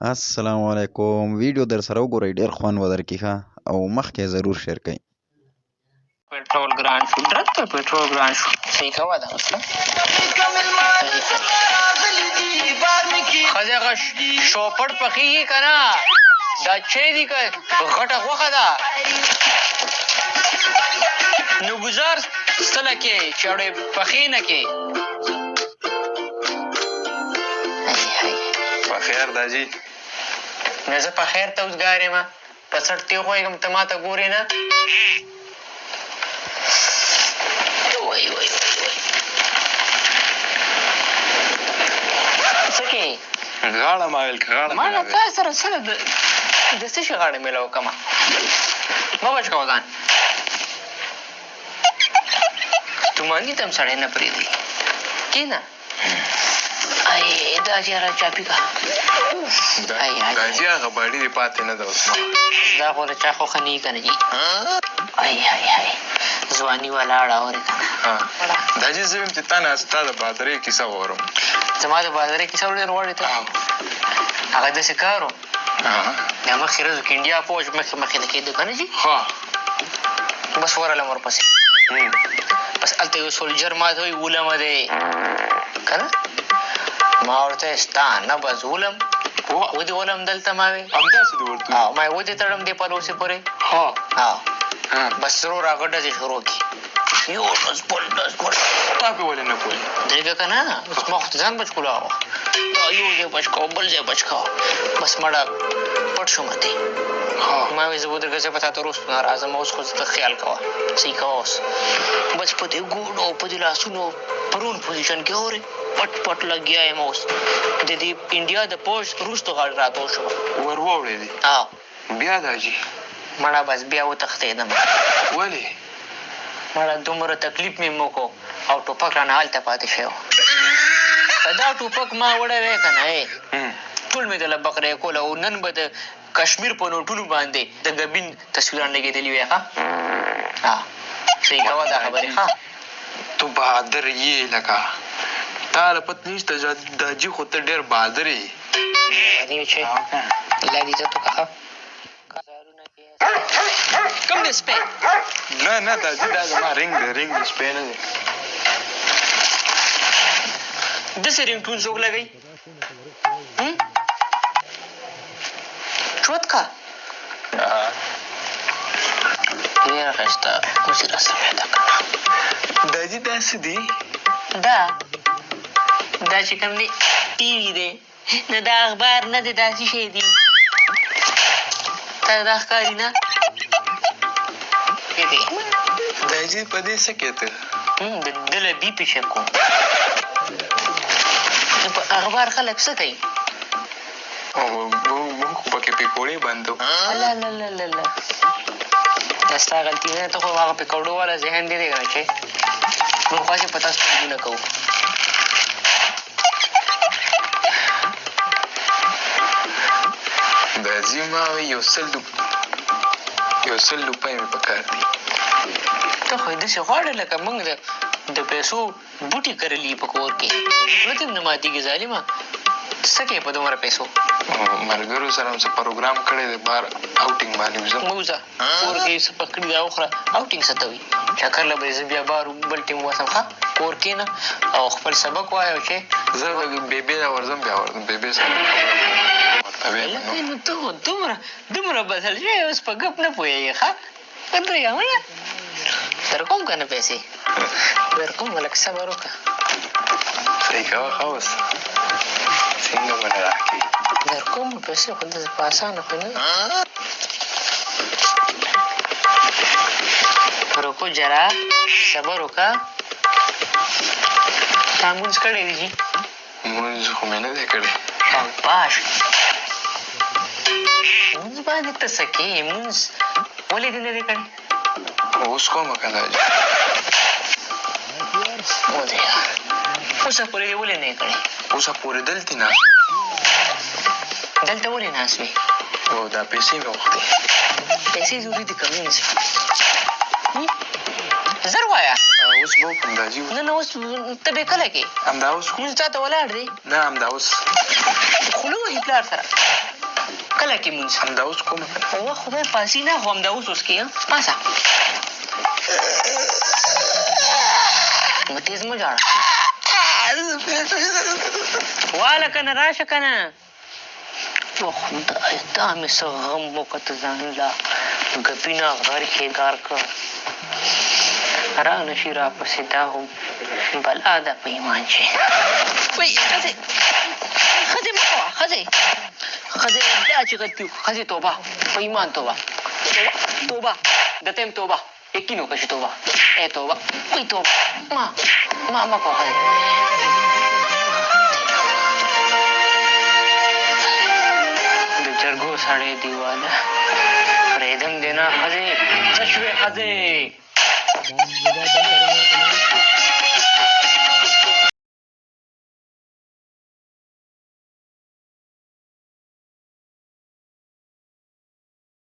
السلام علیکم. ویډیو در سره وګورئ ډېر خوند به درکړي ښه او مخکې ضرور شیر کړئ. Petrol grand शू ड्रग तो petrol grand शू सही कहा था उसका खजेगा शोपड़ पखी कना दाचे दी का घटा वखा दा नुगुजार सला के चौड़े पखी न के بخیر داجی نزه په خیر ته اوس ګارې ما په څټ تې غوېږم ته ما ته ګورې نه وای وای څه کې غاړه ما ویل که غاړه ما نه تا سره څه د څه شي غاړه میله وکړمه مه بچ کوه ځان توماني ته هم سړی نه پرېږدي کښېنه ای دا جاره چاپي کا داجی هغه باډي دې پاتې نه ده اوس دا خو له چا خوښه نه وي که نه جي ای ځواني ولاړه اورې که نه داجی زه ویم چې تا نه ستا د بادرۍ کیسه واورم زما د بادرۍ کیسه ډېر غواړې ته هغه داسې کار و بیا مخکې ورځو کې انډیا پوج مخکې د کېدو که نه جي بس ورغلم ورپسې بس هلته یو سولجر ماته وایي ولمه دی که نه ما ورته ستا نه بس ولم ودې ولم دلته ما وې همداسې دې ورته ما یې ودې تړم دې پلوسې پورې بس ورو راغه ډزې شروع کړي یو ډز بل ډز بل تا پې ولې نه پوهېږي درېږه که نه اوس ما خو ته ځان بچ کړو هغه دا یو ځای بچ کوه بل ځای بچ کوه بس مړه پټ شوم ته ما وایي زه به درګه زه به تا ته وروسته نه راځم اوس خو ته خیال کوه صحیح کوه اوس بس په دې ګوډو په دې لاسونو پرون پوزیشن کې اورې پټ پټ لګیا یم اوس د دې انډیا د پوج وروستو غاړې راتو شوه ور واوړېدې بیا داجي مړه بس بیا وتښتېدم ولې مړه دومره تکلیف مې وکړو او ټوپک رانه هلته پاتې شوی و که دا ټوپک ما وړی وی که نه ټول مې دله بقرې کول او نن به د کشمیر په نوټونو باندې د ګبین تصویران لګېدلي وی ښه صحیح کوه دا خبرې ښه تو بهادر یې لکه تا له پته نشته داجي خو ته ډېر بهادر یې دیو چې الله دې عزت وکړه ښه کوم دی سپی نه داجي دا زما رنګ دی رنګ دی سپی نه دی داسې رنګټون څوک لګوي چوت کا ډېره ښایسته اوس یې راسره پیدا کړه داجي دا څه دي دا چې کوم دی ټي وي دی نه دا اخبار نه دی دا څه شی دي تا دا ښکاري نه داجي په دې څه کې ته ده له بي پې چک کوم په اخبار خلک څه کوي موږ خو پکې پکوړې بندو الله دا ستا غلطي نه ته خو هغه پکوړو والا ذهن دی دی که نه چې موږ خواسې په تاسو پرګونه کوو داجي ما وایي یو سل روپۍ مې پکار دي ته خو یې داسې غواړې لکه موږ د پیسو بوټي کرلي په کور کې خوله دې هم نه ماتېږي ظالمه څه کوې په دومره پیسو ملګرو سره هم څه پروګرام کړی دی بهر آوټینګ باندې وځم مه وځه کور کې څه پکړي دا وخوره آوټینګ څه ته وي چکر له به زه بیا بار بل ټیم وسم ښه کور کښېنه او خپل سبق وایه چې زه بېبې ته ورځم بیا ورځم بېبې سره نو ته خو دومره بدل شوی اوس په ګپ نه پوهېږې ښه ودرېږه مړه در کوم که نه پیسې در کوم لږ صبر وکړه صحیح کوه ښه اوس څنګه به نه راکړي در کوم پیسې خو داسې په اسانه خو نه رکو جرا صبر وکړه تا مونځ کړی دی جي مونځ خو مې نه دی کړی باش مونځ باندې ته څه کوې مونځ ولې دې نه دی کړی اوس کومه که داجي ودرېږه اوسه پورې دې ولې نه یې کړی اوسه پورې دلتې نه دلته ولې ناست وې او دا پیسې مې غوښتې پیسې ضروري دي که مونځ زر وایا اوس به وکړم دا جي نه اوس ته به کله کې همدا اوس مونږ ته ولاړ دی نه همدا اوس خوله وهي پلار سره کله کې مونږ همدا اوس کوم او خدای پاسي نه خو همدا اوس کې پاسه تیز مو جاړه واله کنه راشه کنه او خدای دا مې څه غم وکړ ځان لا ګپینه غر کې دار کړ را نشي را پسې دا هم بلا ده په ایمان چې وای ښځې مه کوه ښځې دا چې غټ پیو ښځې توبه په ایمان توبه د تیم توبه یقین وکړه چې توبه ای توبه وای توبه ما کوه ښځې د جرګو سړی دیواله پرېږدم دې نه ښځې څه شوې ښځې